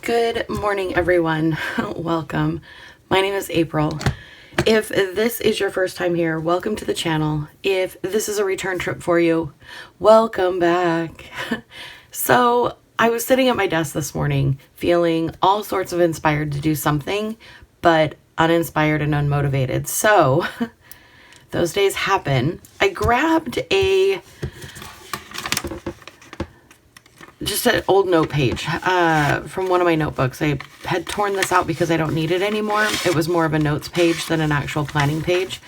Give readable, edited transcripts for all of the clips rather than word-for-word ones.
Good morning, everyone. Welcome. My name is April. If this is your first time here, welcome to the channel. If this is a return trip for you, welcome back. So I was sitting at my desk this morning feeling all sorts of inspired to do something, but uninspired and unmotivated. So those days happen. I grabbed just an old note page from one of my notebooks. I had torn this out because I don't need it anymore. It was more of a notes page than an actual planning page.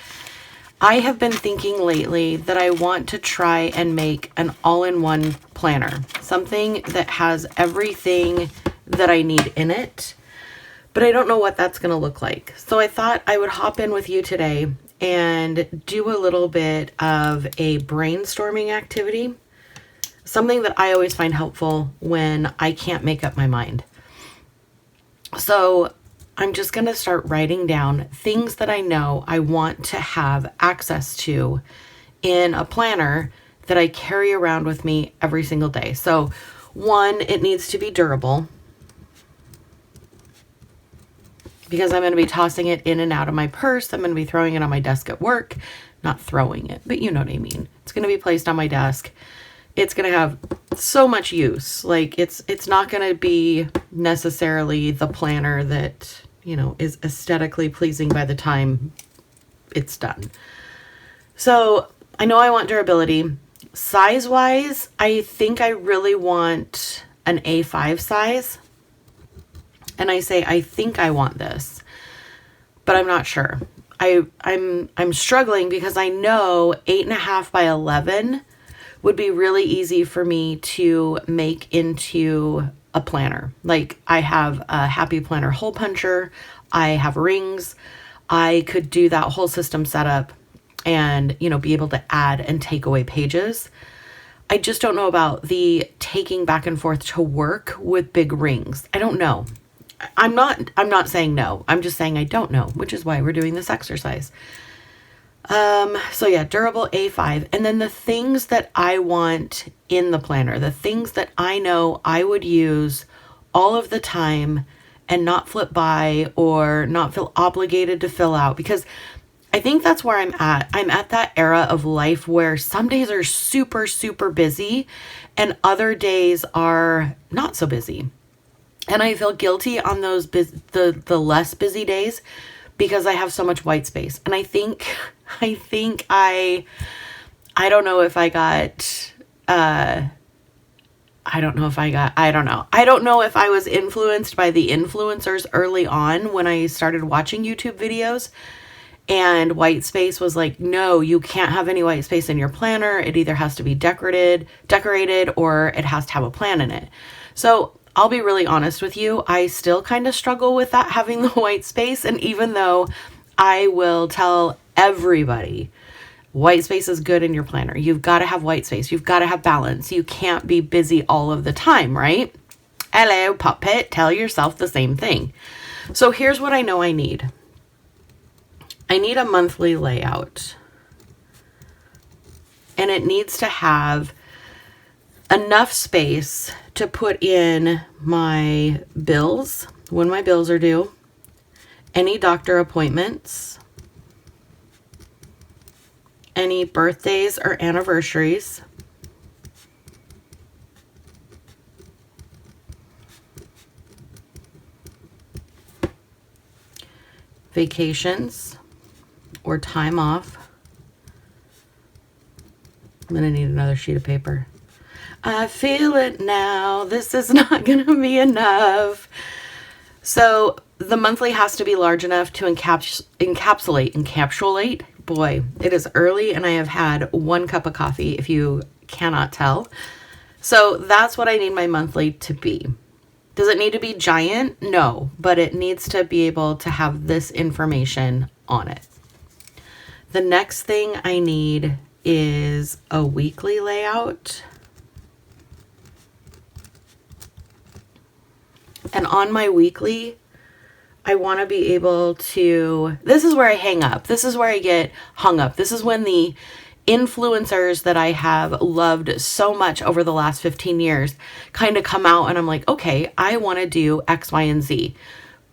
I have been thinking lately that I want to try and make an all-in-one planner, something that has everything that I need in it, but I don't know what that's going to look like. So I thought I would hop in with you today and do a little bit of a brainstorming activity. Something that I always find helpful when I can't make up my mind. So I'm just going to start writing down things that I know I want to have access to in a planner that I carry around with me every single day. So one, it needs to be durable because I'm going to be tossing it in and out of my purse. I'm going to be throwing it on my desk at work. Not throwing it, but you know what I mean. It's going to be placed on my desk. It's going to have so much use. Like it's not going to be necessarily the planner that, you know, is aesthetically pleasing by the time it's done. So I know I want durability. Size wise, I think I really want an A5 size. And I say, I think I want this, but I'm not sure. I'm struggling because I know 8.5 by 11 would be really easy for me to make into a planner. Like I have a Happy Planner hole puncher. I have rings. I could do that whole system setup and, you know, be able to add and take away pages. I just don't know about the taking back and forth to work with big rings. I don't know. I'm not saying no. I'm just saying I don't know, which is why we're doing this exercise. So yeah, durable A5. And then the things that I want in the planner, the things that I know I would use all of the time and not flip by or not feel obligated to fill out, because I think that's where I'm at. I'm at that era of life where some days are super, super busy and other days are not so busy. And I feel guilty on those the less busy days because I have so much white space. And I don't know if I got, I don't know if I was influenced by the influencers early on when I started watching YouTube videos and white space was like, no, you can't have any white space in your planner. It either has to be decorated, or it has to have a plan in it. So I'll be really honest with you. I still kind of struggle with that, having the white space. And even though I will tell everybody white space is good in your planner, you've got to have white space. You've got to have balance. You can't be busy all of the time, right? Hello, puppet. Tell yourself the same thing. So here's what I know I need. I need a monthly layout. And it needs to have enough space to put in my bills, when my bills are due, any doctor appointments, any birthdays or anniversaries, vacations or time off. I'm going to need another sheet of paper. I feel it now. This is not going to be enough. So the monthly has to be large enough to encapsulate. Boy, it is early and I have had 1 cup of coffee, if you cannot tell. So that's what I need my monthly to be. Does it need to be giant? No, but it needs to be able to have this information on it. The next thing I need is a weekly layout. And on my weekly, I want to be able to, this is where I hang up. This is where I get hung up. This is when the influencers that I have loved so much over the last 15 years kind of come out and I'm like, okay, I want to do X, Y, and Z.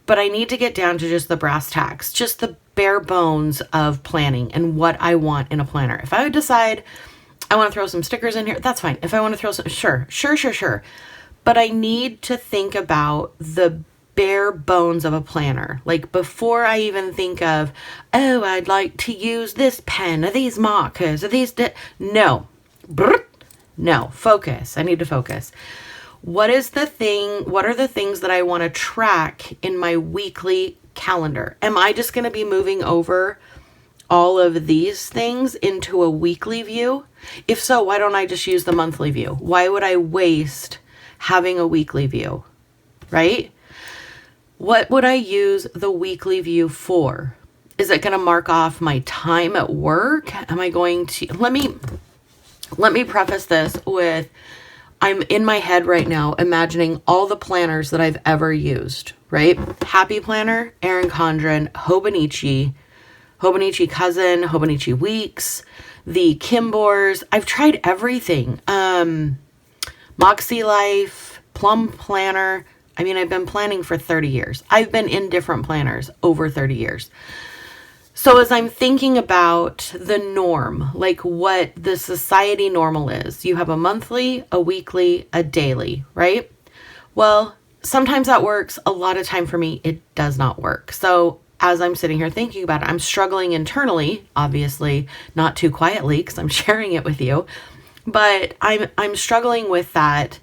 But I need to get down to just the brass tacks, just the bare bones of planning and what I want in a planner. If I would decide I want to throw some stickers in here, that's fine. If I want to throw some, sure. But I need to think about the bare bones of a planner. Like before I even think of, oh, I'd like to use this pen or these markers or these, no, no, focus. I need to focus. What are the things that I want to track in my weekly calendar? Am I just going to be moving over all of these things into a weekly view? If so, why don't I just use the monthly view? Why would I waste having a weekly view, right? What would I use the weekly view for? Is it going to mark off my time at work? Am I going to, let me preface this with, I'm in my head right now imagining all the planners that I've ever used, right? Happy Planner, Erin Condren, Hobonichi Cousin, Hobonichi Weeks, the Kimbors. I've tried everything. Moxie Life, Plum Planner. I mean, I've been planning for 30 years. I've been in different planners over 30 years. So as I'm thinking about the norm, like what the society normal is, you have a monthly, a weekly, a daily, right? Well, sometimes that works. A lot of time for me, it does not work. So as I'm sitting here thinking about it, I'm struggling internally, obviously not too quietly because I'm sharing it with you, but I'm struggling with that.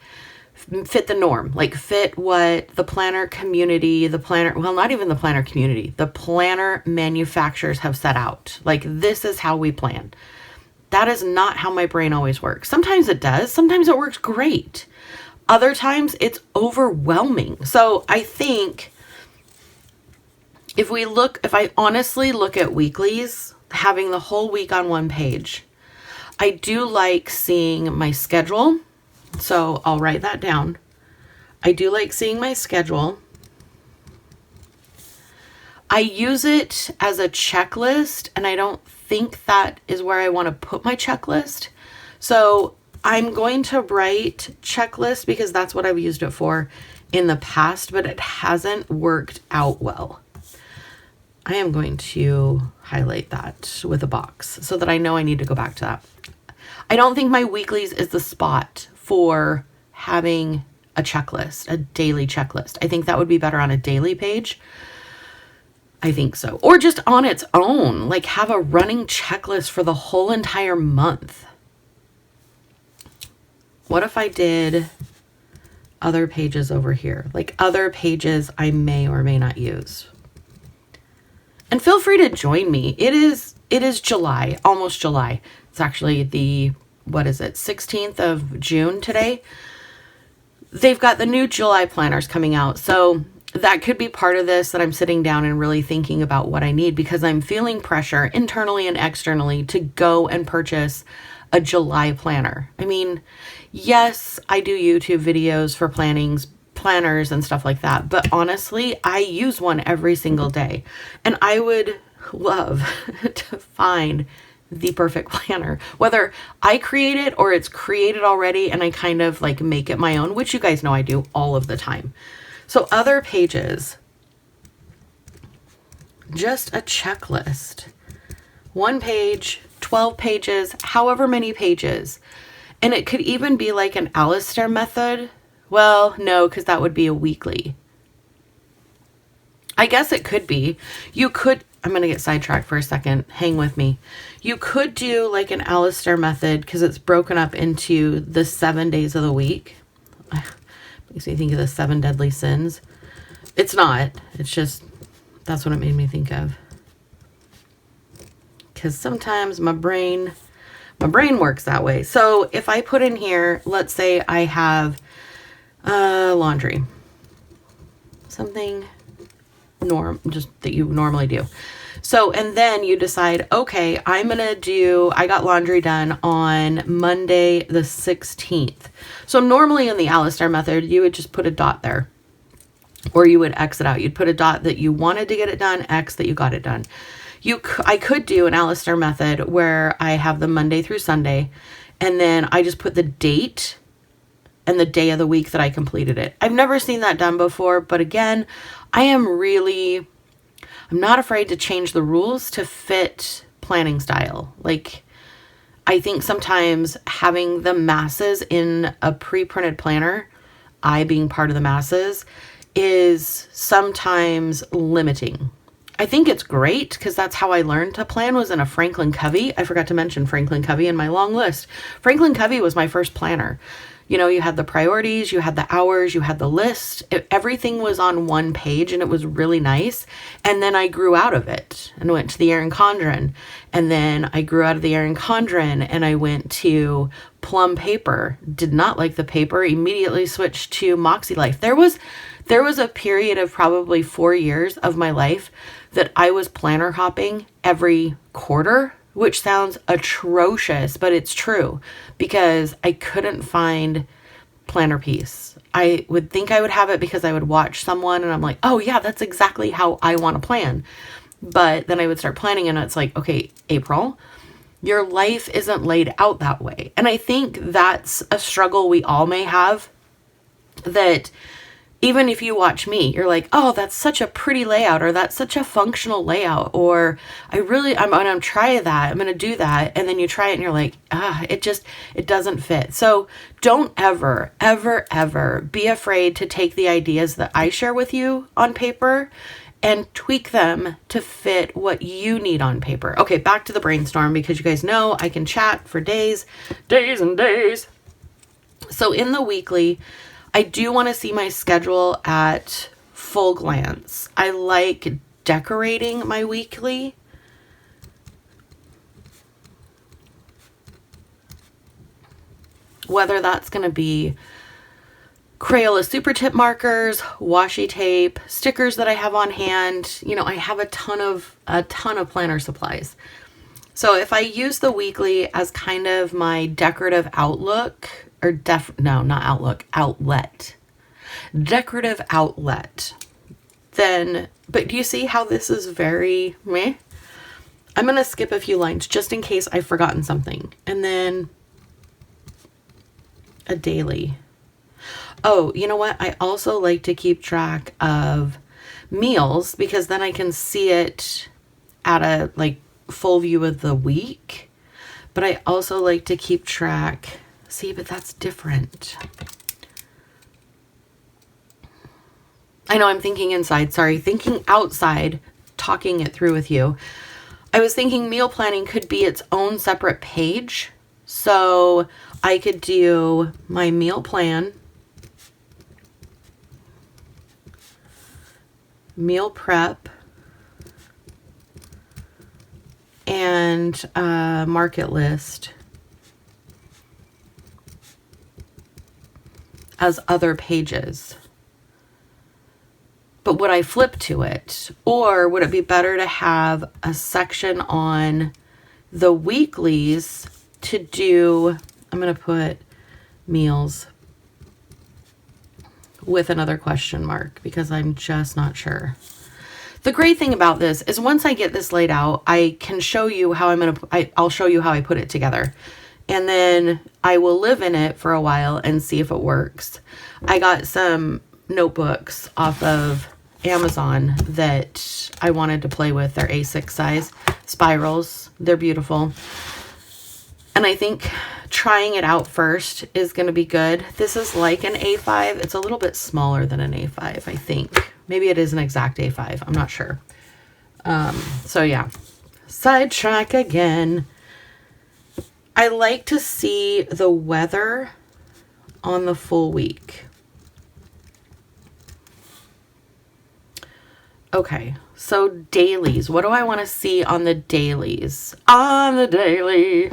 Fit the norm, like fit what the planner community, not even the planner community, the planner manufacturers have set out. Like, this is how we plan. That is not how my brain always works. Sometimes it does. Sometimes it works great. Other times it's overwhelming. So I think if I honestly look at weeklies, having the whole week on one page, I do like seeing my schedule. So I'll write that down. I do like seeing my schedule. I use it as a checklist, and I don't think that is where I want to put my checklist. So I'm going to write checklist because that's what I've used it for in the past, but it hasn't worked out well. I am going to highlight that with a box so that I know I need to go back to that. I don't think my weeklies is the spot for having a checklist, a daily checklist. I think that would be better on a daily page. I think so. Or just on its own, like have a running checklist for the whole entire month. What if I did other pages over here? Like other pages I may or may not use. And feel free to join me. It is July, almost July. It's actually the 16th of June today. They've got the new July planners coming out. So that could be part of this, that I'm sitting down and really thinking about what I need, because I'm feeling pressure internally and externally to go and purchase a July planner. I mean, yes, I do YouTube videos for planners and stuff like that. But honestly, I use one every single day. And I would love to find the perfect planner, whether I create it or it's created already and I kind of like make it my own, which you guys know I do all of the time. So other pages, just a checklist, 1 page, 12 pages, however many pages. And it could even be like an Alistair method. Well, no, because that would be a weekly. I guess it could be. I'm going to get sidetracked for a second. Hang with me. You could do like an Alistair method because it's broken up into the 7 days of the week. Makes me think of the 7 deadly sins. It's not. It's just, that's what it made me think of. Because sometimes my brain works that way. So if I put in here, let's say I have laundry. Something just that you normally do. So, and then you decide, okay, I got laundry done on Monday the 16th. So normally in the Alistair method, you would just put a dot there, or you would X it out. You'd put a dot that you wanted to get it done, X that you got it done. I could do an Alistair method where I have the Monday through Sunday, and then I just put the date and the day of the week that I completed it. I've never seen that done before, but again, I'm not afraid to change the rules to fit planning style. Like, I think sometimes having the masses in a pre-printed planner, I being part of the masses, is sometimes limiting. I think it's great because that's how I learned to plan, was in a Franklin Covey. I forgot to mention Franklin Covey in my long list. Franklin Covey was my first planner. You know, you had the priorities, you had the hours, you had the list. Everything was on one page, and it was really nice. And then I grew out of it and went to the Erin Condren. And then I grew out of the Erin Condren and I went to Plum Paper. Did not like the paper, immediately switched to Moxie Life. There was a period of probably 4 years of my life that I was planner hopping every quarter, which sounds atrocious, but it's true, because I couldn't find planner piece. I would think I would have it because I would watch someone and I'm like, oh yeah, that's exactly how I want to plan. But then I would start planning and it's like, okay, April, your life isn't laid out that way. And I think that's a struggle we all may have, that even if you watch me, you're like, oh, that's such a pretty layout, or that's such a functional layout, or I'm going to try that. I'm going to do that. And then you try it and you're like, it doesn't fit. So don't ever, ever, ever be afraid to take the ideas that I share with you on paper and tweak them to fit what you need on paper. Okay, back to the brainstorm, because you guys know I can chat for days and days. So in the weekly, I do want to see my schedule at full glance. I like decorating my weekly. Whether that's going to be Crayola super tip markers, washi tape, stickers that I have on hand. You know, I have a ton of planner supplies. So if I use the weekly as kind of my decorative outlook, or outlet. Decorative outlet. Then, but do you see how this is very meh? I'm going to skip a few lines just in case I've forgotten something. And then a daily. Oh, you know what? I also like to keep track of meals, because then I can see it at a full view of the week. But I also like to keep track. See, but that's different. I know I'm thinking inside, sorry, thinking outside, talking it through with you. I was thinking meal planning could be its own separate page. So I could do my meal plan, meal prep, and market list as other pages. But would I flip to it? Or would it be better to have a section on the weeklies to do, I'm going to put meals with another question mark, because I'm just not sure. The great thing about this is once I get this laid out, I can show you how I'll show you how I put it together. And then I will live in it for a while and see if it works. I got some notebooks off of Amazon that I wanted to play with. They're A6 size spirals. They're beautiful. And I think trying it out first is going to be good. This is like an A5. It's a little bit smaller than an A5, I think. Maybe it is an exact A5. I'm not sure. So yeah, sidetrack again. I like to see the weather on the full week. Okay, so dailies. What do I want to see on the dailies? On the daily.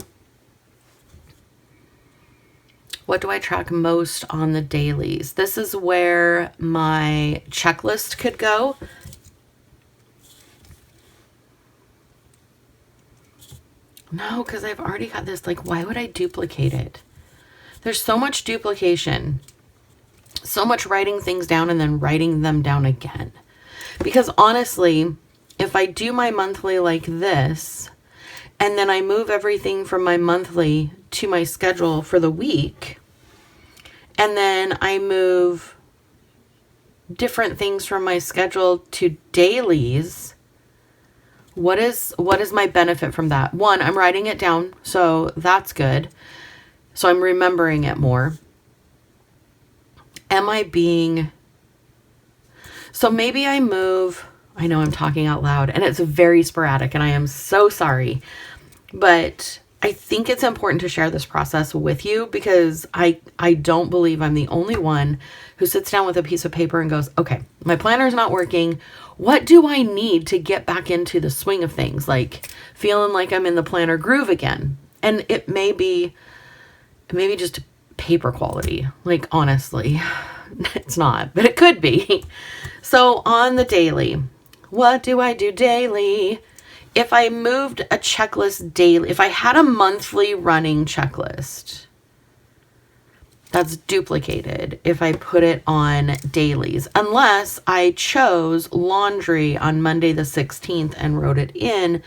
What do I track most on the dailies? This is where my checklist could go. No, because I've already got this. Like, why would I duplicate it? There's so much duplication. So much writing things down and then writing them down again. Because honestly, if I do my monthly like this, and then I move everything from my monthly to my schedule for the week, and then I move different things from my schedule to dailies, what is my benefit from that? One, I'm writing it down, so that's good. So I'm remembering it more. So maybe I move, I know I'm talking out loud and it's very sporadic and I am so sorry, but I think it's important to share this process with you because I don't believe I'm the only one who sits down with a piece of paper and goes, okay, my planner's not working. What do I need to get back into the swing of things? Like feeling like I'm in the planner groove again. And it may be just paper quality. Like honestly, it's not, but it could be. So on the daily, what do I do daily? If I moved a checklist daily, if I had a monthly running checklist, that's duplicated if I put it on dailies, unless I chose laundry on Monday the 16th and wrote it in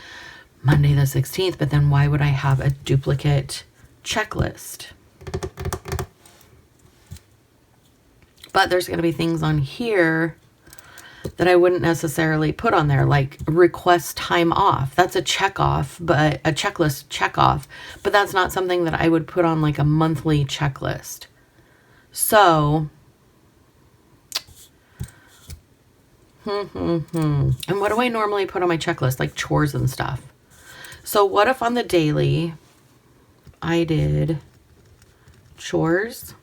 Monday the 16th, but then why would I have a duplicate checklist? But there's going to be things on here that I wouldn't necessarily put on there, like request time off. That's a check off, but a checklist check off, but that's not something that I would put on like a monthly checklist. So, and what do I normally put on my checklist? Like chores and stuff. So what if on the daily I did chores,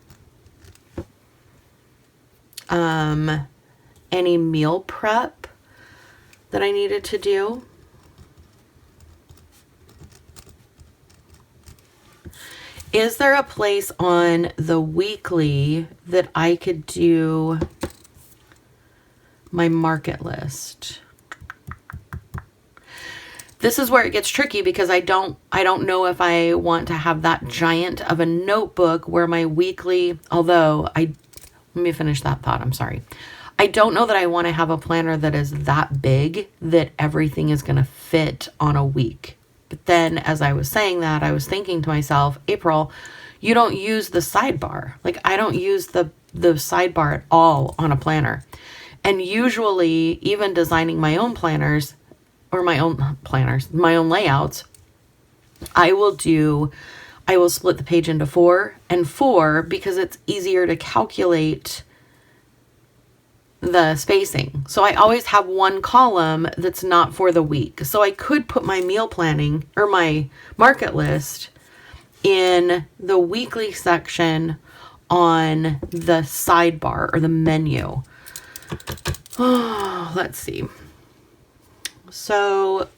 any meal prep that I needed to do, is there a place on the weekly that I could do my market list? This is where it gets tricky because I don't know if I want to have that giant of a notebook where my weekly, let me finish that thought. I'm sorry. I don't know that I want to have a planner that is that big that everything is going to fit on a week. But then as I was saying that, I was thinking to myself, April, you don't use the sidebar. Like I don't use the sidebar at all on a planner. And usually even designing my own planners or my own layouts, I will split the page into 4 and 4 because it's easier to calculate the spacing. So I always have one column that's not for the week. So I could put my meal planning or my market list in the weekly section on the sidebar or the menu. Oh, let's see. So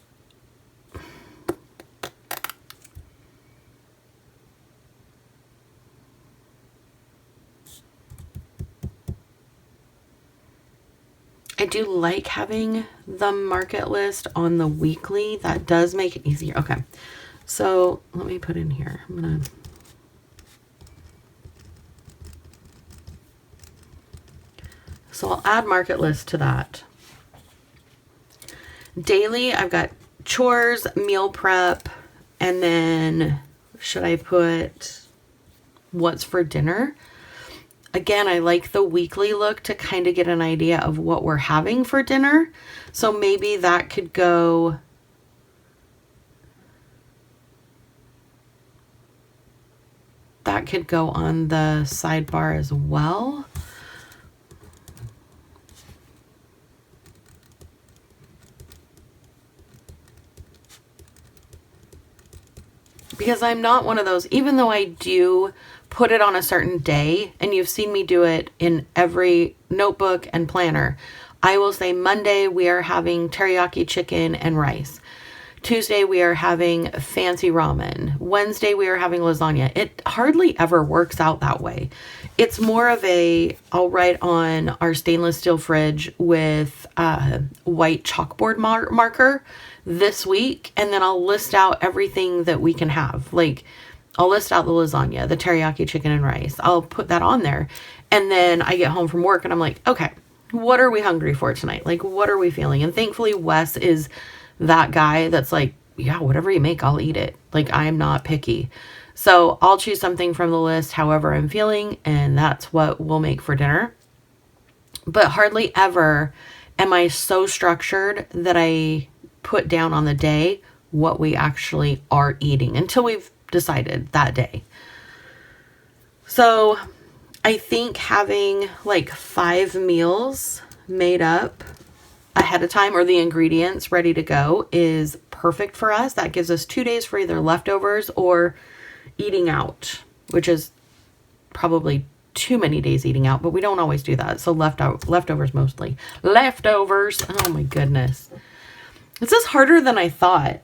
I do like having the market list on the weekly. That does make it easier. Okay. So let me put in here. So I'll add market list to that. Daily, I've got chores, meal prep, and then should I put what's for dinner? Again, I like the weekly look to kind of get an idea of what we're having for dinner. So maybe that could go on the sidebar as well. Because I'm not one of those, even though I do put it on a certain day, and you've seen me do it in every notebook and planner, I will say Monday we are having teriyaki chicken and rice. Tuesday we are having fancy ramen. Wednesday we are having lasagna. It hardly ever works out that way. It's more of I'll write on our stainless steel fridge with white chalkboard marker this week, and then I'll list out everything that we can have. Like I'll list out the lasagna, the teriyaki chicken and rice. I'll put that on there. And then I get home from work and I'm like, okay, what are we hungry for tonight? Like, what are we feeling? And thankfully, Wes is that guy that's like, yeah, whatever you make, I'll eat it. Like, I'm not picky. So I'll choose something from the list however I'm feeling, and that's what we'll make for dinner. But hardly ever am I so structured that I put down on the day what we actually are eating until we've decided that day. So I think having like 5 meals made up ahead of time, or the ingredients ready to go, is perfect for us. That gives us 2 days for either leftovers or eating out, which is probably too many days eating out, but we don't always do that. So leftovers mostly. Leftovers. Oh my goodness. This is harder than I thought.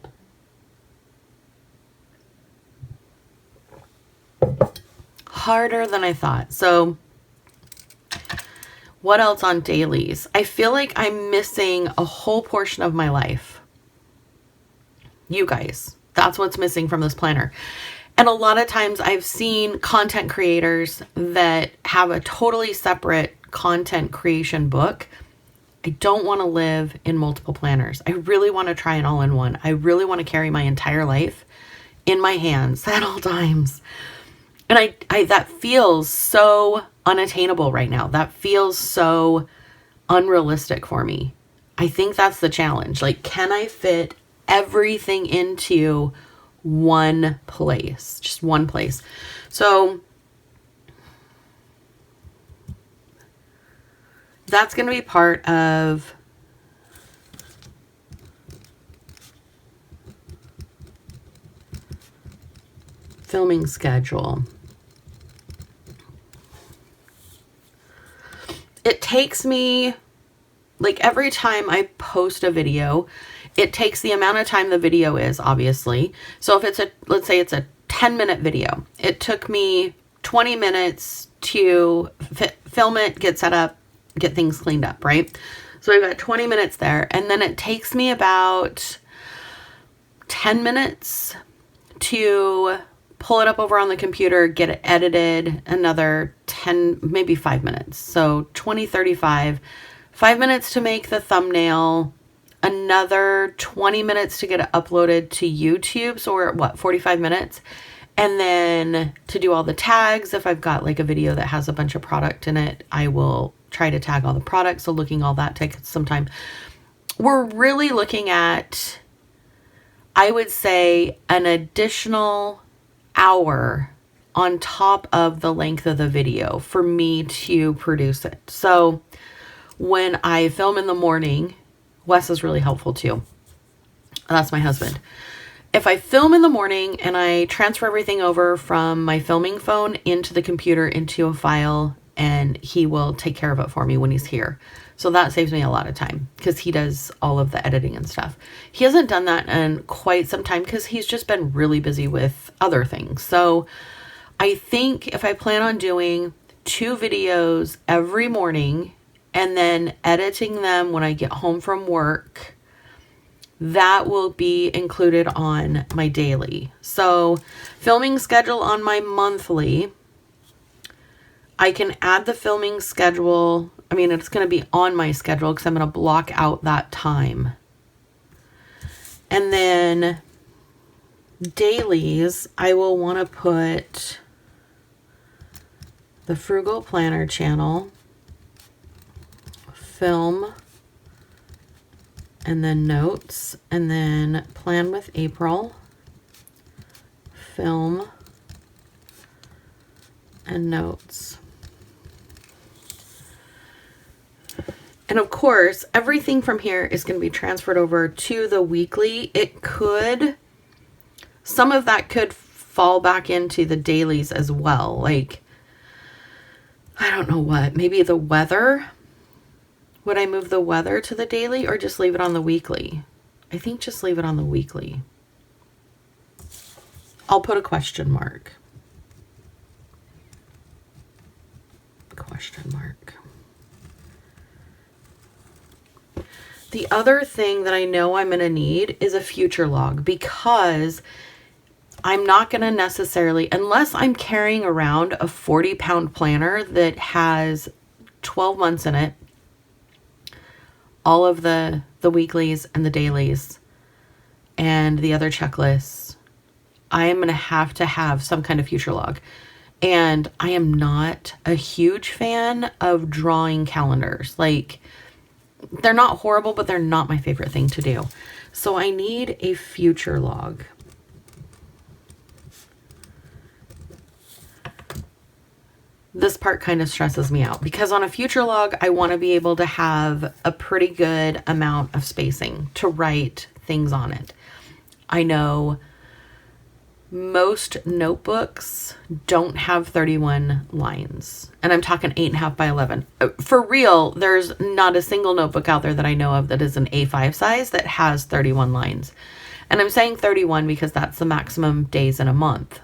Harder than I thought. So what else on dailies? I feel like I'm missing a whole portion of my life. You guys, that's what's missing from this planner. And a lot of times I've seen content creators that have a totally separate content creation book. I don't want to live in multiple planners. I really want to try an all-in-one. I really want to carry my entire life in my hands at all times. And I that feels so unattainable right now. That feels so unrealistic for me. I think that's the challenge. Like, can I fit everything into one place? Just one place. So that's going to be part of filming schedule. It takes me, like, every time I post a video, it takes the amount of time the video is, obviously. So if it's let's say it's a 10-minute video, it took me 20 minutes to film it, get set up, get things cleaned up, right? So I've got 20 minutes there. And then it takes me about 10 minutes to pull it up over on the computer, get it edited, another 10, maybe 5 minutes. So 20, 35, 5 minutes to make the thumbnail, another 20 minutes to get it uploaded to YouTube. So we're at what, 45 minutes? And then to do all the tags. If I've got like a video that has a bunch of product in it, I will try to tag all the products. So looking all that takes some time. We're really looking at, I would say, an additional hour on top of the length of the video for me to produce it. So when I film in the morning, Wes is really helpful too. That's my husband. If I film in the morning and I transfer everything over from my filming phone into the computer into a file, and he will take care of it for me when he's here. So that saves me a lot of time because he does all of the editing and stuff. He hasn't done that in quite some time because he's just been really busy with other things. So I think if I plan on doing 2 videos every morning and then editing them when I get home from work, that will be included on my daily. So filming schedule on my monthly, I can add the filming schedule. I mean, it's going to be on my schedule because I'm going to block out that time. And then dailies, I will want to put the Frugal Planner channel, film, and then notes, and then plan with April, film, and notes. And of course, everything from here is going to be transferred over to the weekly. Some of that could fall back into the dailies as well. Like, I don't know what, maybe the weather. Would I move the weather to the daily or just leave it on the weekly? I think just leave it on the weekly. I'll put a question mark. Question mark. The other thing that I know I'm going to need is a future log, because I'm not going to necessarily, unless I'm carrying around a 40-pound planner that has 12 months in it, all of the weeklies and the dailies and the other checklists, I am going to have some kind of future log. And I am not a huge fan of drawing calendars. Like, they're not horrible, but they're not my favorite thing to do. So I need a future log. This part kind of stresses me out because on a future log, I want to be able to have a pretty good amount of spacing to write things on it. I know most notebooks don't have 31 lines, and I'm talking 8.5 by 11. For real, there's not a single notebook out there that I know of that is an A5 size that has 31 lines. And I'm saying 31 because that's the maximum days in a month.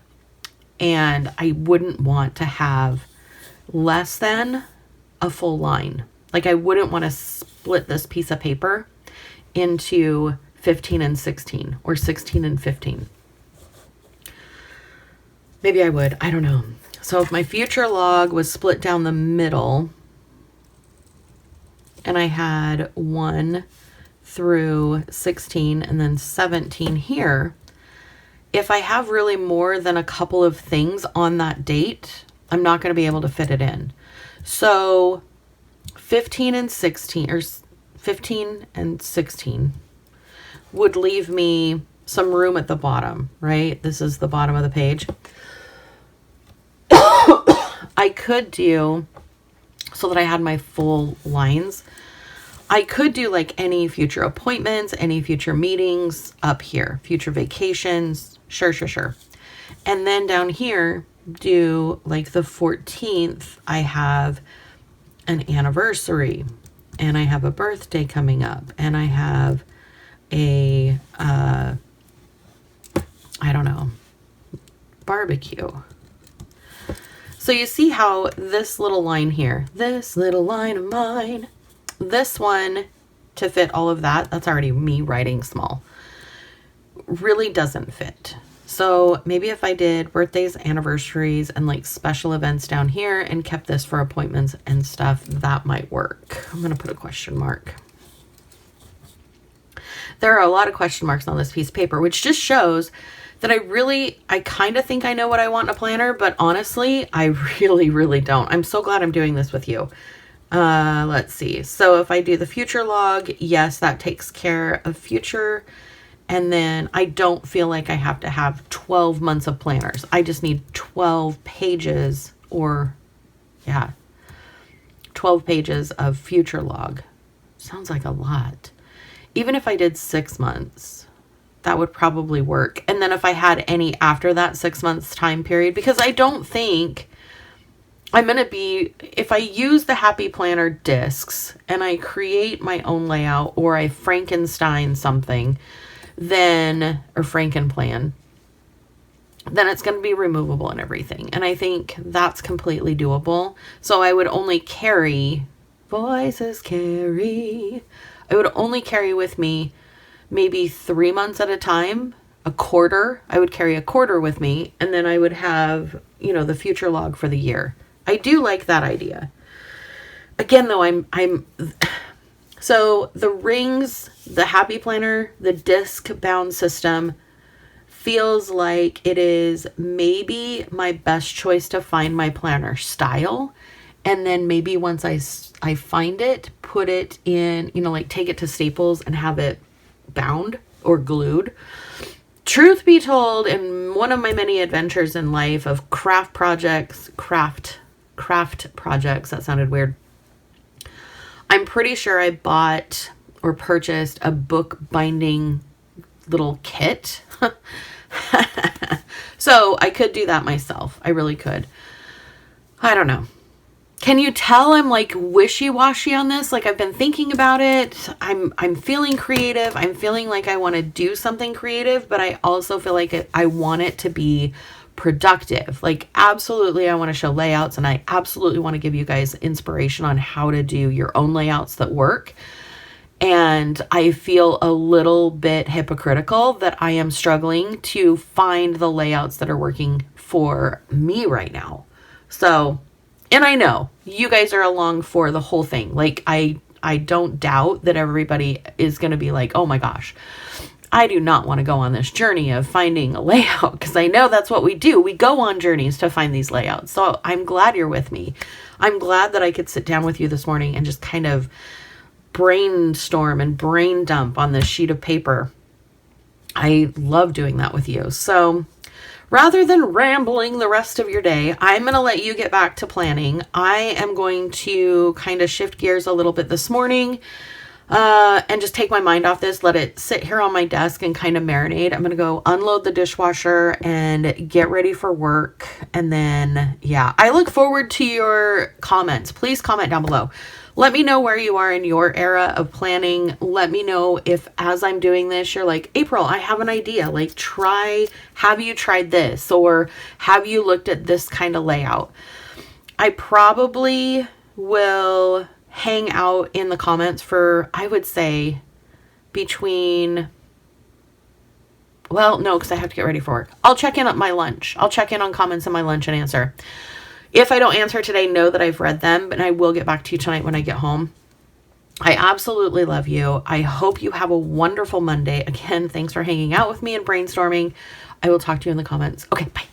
And I wouldn't want to have less than a full line. Like, I wouldn't want to split this piece of paper into 15 and 16 or 16 and 15. Maybe I would. I don't know. So if my future log was split down the middle and I had 1 through 16 and then 17 here, if I have really more than a couple of things on that date, I'm not going to be able to fit it in. So 15 and 16 or 15 and 16 would leave me some room at the bottom, right? This is the bottom of the page. I could do, so that I had my full lines, I could do like any future appointments, any future meetings up here, future vacations, sure. And then down here, do like the 14th, I have an anniversary and I have a birthday coming up and I have a, I don't know, barbecue. So you see how this little line here, this little line of mine, this one to fit all of that, that's already me writing small, really doesn't fit. So maybe if I did birthdays, anniversaries, and like special events down here and kept this for appointments and stuff, that might work. I'm going to put a question mark. There are a lot of question marks on this piece of paper, which just shows that I kind of think I know what I want in a planner, but honestly, I really don't. I'm so glad I'm doing this with you. Let's see. So if I do the future log, yes, that takes care of future. And then I don't feel like I have to have 12 months of planners. I just need 12 pages 12 pages of future log. Sounds like a lot. Even if I did 6 months, that would probably work. And then if I had any after that 6 months time period, because I don't think I'm going to be, if I use the Happy Planner discs and I create my own layout or I Frankenstein something, then, or Frankenplan, then it's going to be removable and everything. And I think that's completely doable. So I would only carry, voices carry, I would only carry with me maybe 3 months at a time, a quarter. I would carry a quarter with me, and then I would have, the future log for the year. I do like that idea. Again, though, so the rings, the Happy Planner, the disc bound system feels like it is maybe my best choice to find my planner style. And then maybe once I find it, put it in, like take it to Staples and have it bound or glued. Truth be told, in one of my many adventures in life of craft projects, that sounded weird. I'm pretty sure I bought or purchased a book binding little kit. So I could do that myself. I really could. I don't know. Can you tell I'm like wishy-washy on this? Like, I've been thinking about it. I'm feeling creative. I'm feeling like I want to do something creative, but I also feel like I want it to be productive. Like, absolutely, I want to show layouts, and I absolutely want to give you guys inspiration on how to do your own layouts that work. And I feel a little bit hypocritical that I am struggling to find the layouts that are working for me right now. So, and I know you guys are along for the whole thing. Like, I I don't doubt that everybody is going to be like, oh my gosh, I do not want to go on this journey of finding a layout, because I know that's what we do. We go on journeys to find these layouts. So I'm glad you're with me. I'm glad that I could sit down with you this morning and just kind of brainstorm and brain dump on this sheet of paper. I love doing that with you. So rather than rambling the rest of your day, I'm going to let you get back to planning. I am going to kind of shift gears a little bit this morning and just take my mind off this, let it sit here on my desk and kind of marinate. I'm going to go unload the dishwasher and get ready for work. And then, yeah, I look forward to your comments. Please comment down below. Let me know where you are in your era of planning. Let me know if, as I'm doing this, you're like, April, I have an idea. Like, have you tried this? Or have you looked at this kind of layout? I probably will hang out in the comments for, I would say, between, well, no, because I have to get ready for work. I'll check in at my lunch. I'll check in on comments in my lunch and answer. If I don't answer today, know that I've read them, but I will get back to you tonight when I get home. I absolutely love you. I hope you have a wonderful Monday. Again, thanks for hanging out with me and brainstorming. I will talk to you in the comments. Okay, bye.